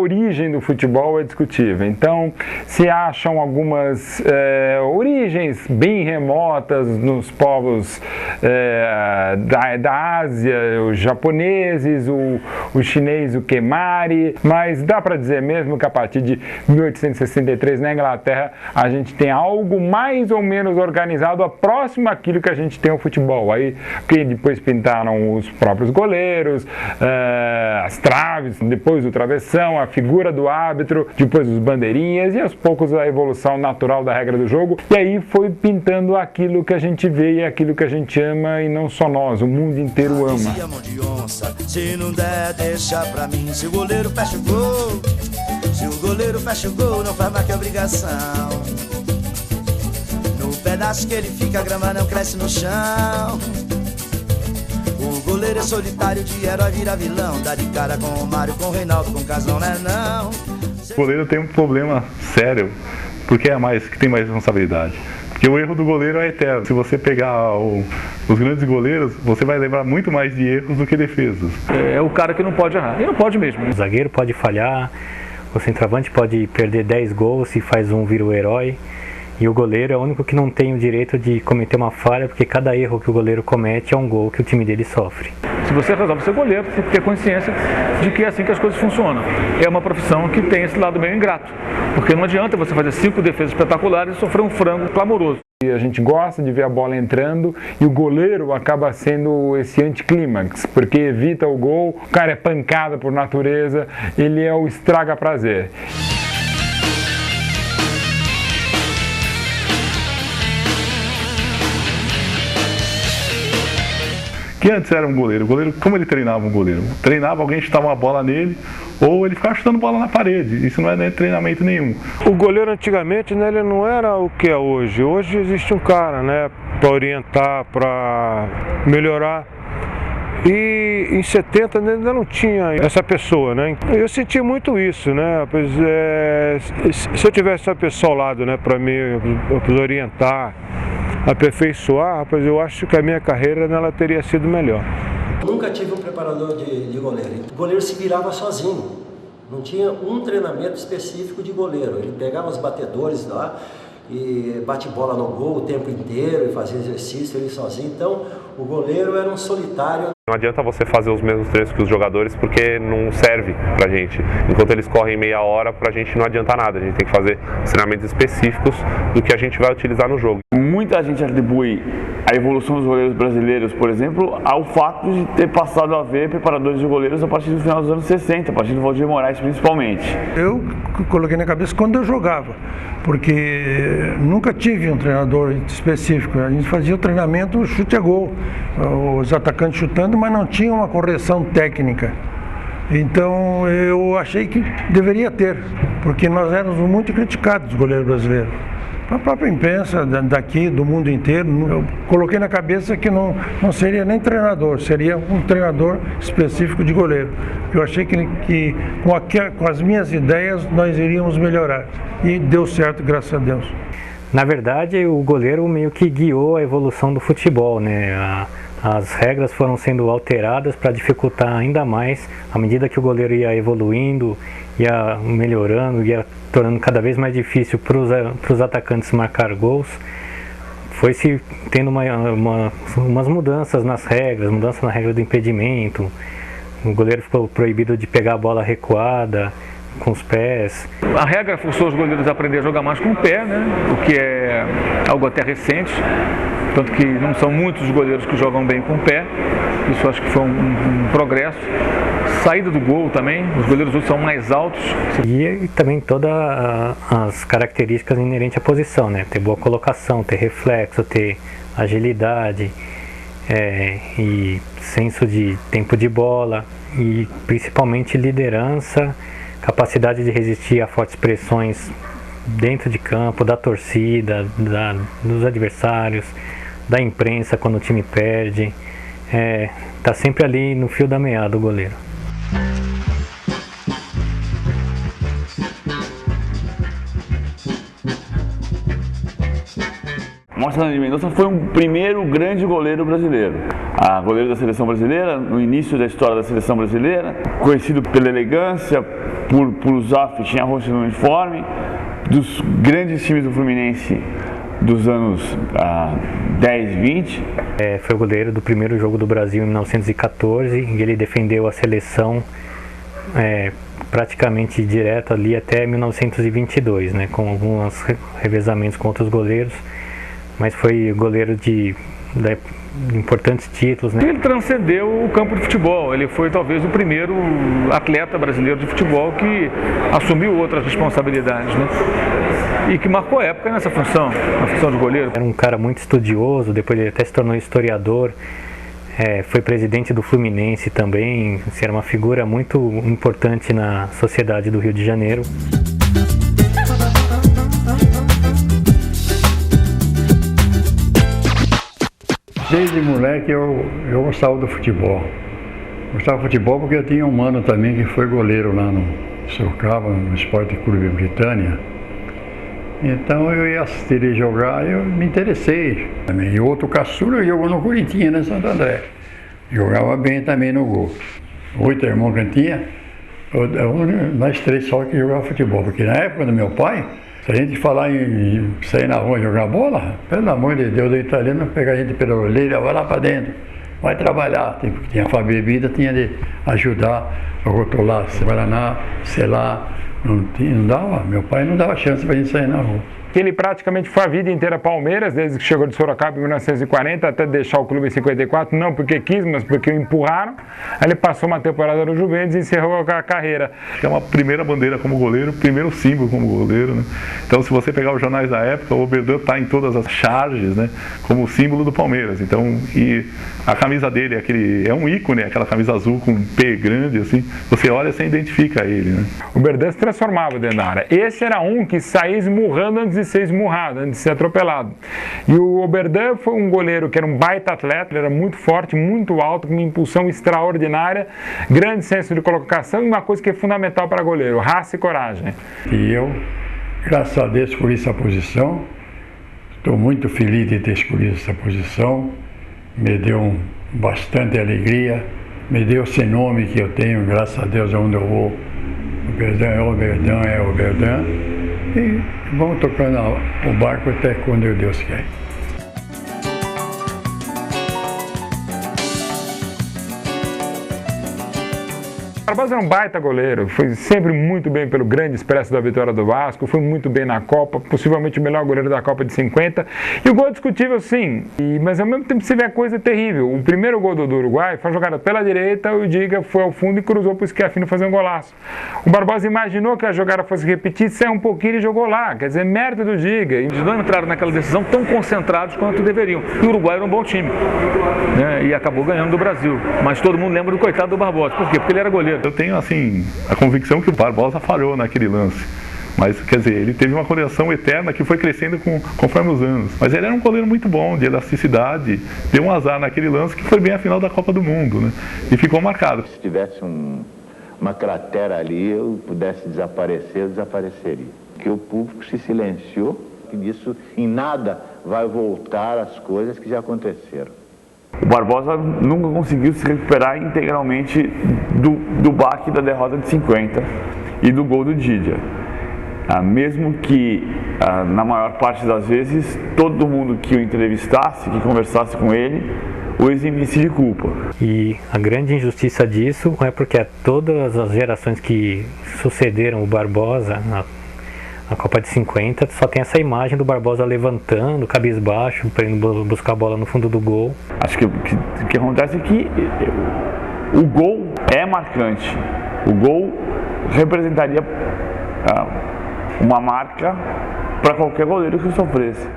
origem do futebol é discutível. Então, se acham algumas origens bem remotas nos povos da Ásia, os japoneses, o chinês, o Kemari, mas dá para dizer mesmo que a partir de 1863 na Inglaterra a gente tem algo mais ou menos organizado, próximo àquilo que a gente tem o futebol. Aí que depois pintaram os próprios goleiros, as traves, depois o travessão, a figura do árbitro, depois os bandeirinhas e aos poucos a evolução natural da regra do jogo. E aí foi pintando aquilo que a gente vê e aquilo que a gente ama, e não só nós, o mundo inteiro ama. Se não der, deixa pra mim. Se o goleiro fecha o gol, se o goleiro fecha o gol, não faz mais que obrigação. No pedaço que ele fica, a grama não cresce no chão. O goleiro é solitário, de herói vira vilão. Dá de cara com o Mário, com o Reinaldo, com o Casão, né não. O goleiro tem um problema sério, porque que tem mais responsabilidade. Porque o erro do goleiro é eterno. Se você pegar os grandes goleiros, você vai lembrar muito mais de erros do que defesas. É o cara que não pode errar. E não pode mesmo. O zagueiro pode falhar, o centroavante pode perder 10 gols e faz um, vira o herói. E o goleiro é o único que não tem o direito de cometer uma falha, porque cada erro que o goleiro comete é um gol que o time dele sofre. Se você resolve ser goleiro, você tem que ter consciência de que é assim que as coisas funcionam. É uma profissão que tem esse lado meio ingrato, porque não adianta você fazer 5 defesas espetaculares e sofrer um frango clamoroso. E a gente gosta de ver a bola entrando e o goleiro acaba sendo esse anticlímax, porque evita o gol, o cara é pancada por natureza, ele é o estraga-prazer. Que antes era um goleiro. O goleiro, como ele treinava um goleiro? Treinava, alguém chutava uma bola nele, ou ele ficava chutando bola na parede. Isso não é treinamento nenhum. O goleiro antigamente, né, ele não era o que é hoje. Hoje existe um cara, né, para orientar, para melhorar. E em 70 ainda não tinha essa pessoa, né? Eu senti muito isso, né? Se eu tivesse essa pessoa ao lado, né, para me orientar, aperfeiçoar, rapaz, eu acho que a minha carreira ela teria sido melhor. Nunca tive um preparador de goleiro. O goleiro se virava sozinho. Não tinha um treinamento específico de goleiro. Ele pegava os batedores lá e bate bola no gol o tempo inteiro e fazia exercício ele sozinho. Então, o goleiro era um solitário. Não adianta você fazer os mesmos treinos que os jogadores, porque não serve pra gente. Enquanto eles correm meia hora, pra gente não adianta nada. A gente tem que fazer treinamentos específicos do que a gente vai utilizar no jogo. Muita gente atribui a evolução dos goleiros brasileiros, por exemplo, ao fato de ter passado a haver preparadores de goleiros a partir do final dos anos 60, a partir do Valdir Moraes principalmente. Eu coloquei na cabeça quando eu jogava, porque nunca tive um treinador específico. A gente fazia o treinamento chute a gol, os atacantes chutando, mas não tinha uma correção técnica. Então eu achei que deveria ter, porque nós éramos muito criticados, os goleiros brasileiros. A própria imprensa daqui, do mundo inteiro, eu coloquei na cabeça que não seria nem treinador, seria um treinador específico de goleiro. Eu achei que com as minhas ideias nós iríamos melhorar. E deu certo, graças a Deus. Na verdade, o goleiro meio que guiou a evolução do futebol, né? As regras foram sendo alteradas para dificultar ainda mais, à medida que o goleiro ia evoluindo, ia melhorando, ia tornando cada vez mais difícil para os atacantes marcar gols. Foi-se tendo umas mudanças nas regras, mudança na regra do impedimento. O goleiro ficou proibido de pegar a bola recuada, com os pés. A regra forçou os goleiros a aprender a jogar mais com o pé, né? O que é algo até recente, tanto que não são muitos os goleiros que jogam bem com o pé. Isso acho que foi um progresso. Saída do gol também, os goleiros hoje são mais altos. E também todas as características inerentes à posição, né? Ter boa colocação, ter reflexo, ter agilidade, e senso de tempo de bola, e principalmente liderança, capacidade de resistir a fortes pressões dentro de campo, da torcida, dos adversários, da imprensa quando o time perde. Tá sempre ali no fio da meada o goleiro. Marcelo de Mendonça foi o primeiro grande goleiro brasileiro. Goleiro da seleção brasileira, no início da história da seleção brasileira, conhecido pela elegância, por usar fitinha roxa no uniforme, dos grandes times do Fluminense dos anos 10, 20. Foi o goleiro do primeiro jogo do Brasil em 1914 e ele defendeu a seleção praticamente direto ali até 1922, né, com alguns revezamentos com outros goleiros, mas foi goleiro de importantes títulos, né? Ele transcendeu o campo de futebol, ele foi talvez o primeiro atleta brasileiro de futebol que assumiu outras responsabilidades, né? E que marcou a época nessa função, na função de goleiro. Era um cara muito estudioso, depois ele até se tornou historiador, foi presidente do Fluminense também, era uma figura muito importante na sociedade do Rio de Janeiro. Desde moleque eu gostava do futebol. Gostava do futebol porque eu tinha um mano também que foi goleiro lá no Sorocaba, no Esporte Clube Britânia. Então eu ia assistir ele jogar e eu me interessei também. E outro caçula jogou no Corinthians, né, Santo André. Jogava bem também no gol. 8 irmãos que eu tinha, nós 3 só que jogavam futebol. Porque na época do meu pai, se a gente falar em sair na rua e jogar bola, pelo amor de Deus, o italiano pegar a gente pela orelha, vai lá para dentro, vai trabalhar. Tinha a bebida, tinha de ajudar a rotular, guaraná, selar. Não dava, meu pai não dava chance para a gente sair na rua. Ele praticamente foi a vida inteira Palmeiras, desde que chegou de Sorocaba em 1940 até deixar o clube em 54, não porque quis, mas porque o empurraram. Aí ele passou uma temporada no Juventus e encerrou a carreira. É uma primeira bandeira como goleiro, primeiro símbolo como goleiro, né? Então, se você pegar os jornais da época, o Oberdan está em todas as charges, né, como símbolo do Palmeiras. Então, e a camisa dele é um ícone, aquela camisa azul com um P grande, assim. Você olha e você identifica ele, né? O Oberdan se transformava dentro da área. Esse era um que saía esmurrando antes de ser esmurrado, antes de ser atropelado. E o Oberdan foi um goleiro que era um baita atleta, ele era muito forte, muito alto, com uma impulsão extraordinária, grande senso de colocação e uma coisa que é fundamental para goleiro, raça e coragem. E eu, graças a Deus, escolhi essa posição. Estou muito feliz de ter escolhido essa posição. Me deu bastante alegria, me deu esse nome que eu tenho, graças a Deus, onde eu vou. Oberdan é Oberdan, é Oberdan. E vamos tocando o barco até quando Deus quer. Barbosa era um baita goleiro, foi sempre muito bem pelo grande expresso da vitória do Vasco, foi muito bem na Copa, possivelmente o melhor goleiro da Copa de 50. E o gol é discutível sim, mas ao mesmo tempo você vê a coisa terrível. O primeiro gol do Uruguai foi jogada pela direita, o Diga foi ao fundo e cruzou para o Schiaffino fazer um golaço. O Barbosa imaginou que a jogada fosse repetir, saiu um pouquinho e jogou lá, quer dizer, mérito do Diga. Eles não entraram naquela decisão tão concentrados quanto deveriam. E o Uruguai era um bom time, né? E acabou ganhando do Brasil. Mas todo mundo lembra do coitado do Barbosa. Por quê? Porque ele era goleiro. Eu tenho, assim, a convicção que o Barbosa falhou naquele lance. Mas, quer dizer, ele teve uma coordenação eterna que foi crescendo conforme os anos. Mas ele era um goleiro muito bom, de elasticidade. Deu um azar naquele lance que foi bem a final da Copa do Mundo, né? E ficou marcado. Se tivesse uma cratera ali, eu pudesse desaparecer, eu desapareceria. Que o público se silenciou, e disso em nada vai voltar às coisas que já aconteceram. O Barbosa nunca conseguiu se recuperar integralmente do baque da derrota de 50 e do gol do Didia. Mesmo que, na maior parte das vezes, todo mundo que o entrevistasse, que conversasse com ele, o eximisse de culpa. E a grande injustiça disso é porque todas as gerações que sucederam o Barbosa na Copa de 50 só tem essa imagem do Barbosa levantando, cabisbaixo, para indo buscar a bola no fundo do gol. Acho que o que acontece é que o gol é marcante. O gol representaria uma marca para qualquer goleiro que sofresse.